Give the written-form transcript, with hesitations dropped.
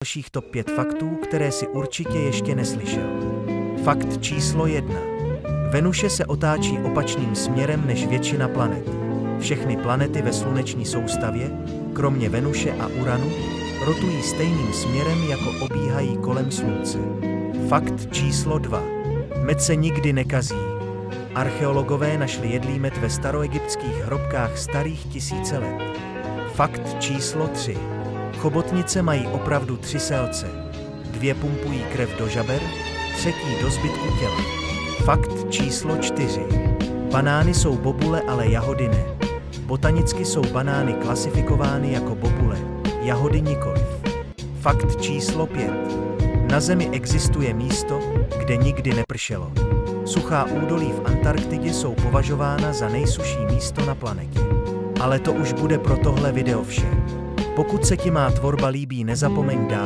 Dalších top 5 faktů, které si určitě ještě neslyšel. Fakt číslo 1. Venuše se otáčí opačným směrem než většina planet. Všechny planety ve sluneční soustavě, kromě Venuše a Uranu, rotují stejným směrem, jako obíhají kolem Slunce. Fakt číslo 2. Med se nikdy nekazí. Archeologové našli jedlý med ve staroegyptských hrobkách starých tisíce let. Fakt číslo 3. Chobotnice mají opravdu 3 selce. 2 pumpují krev do žaber, 3 do zbytku těla. Fakt číslo 4. Banány jsou bobule, ale jahody ne. Botanicky jsou banány klasifikovány jako bobule, jahody nikoliv. Fakt číslo 5. Na Zemi existuje místo, kde nikdy nepršelo. Suchá údolí v Antarktidě jsou považována za nejsušší místo na planetě. Ale to už bude pro tohle video vše. Pokud se ti má tvorba líbí, nezapomeň dát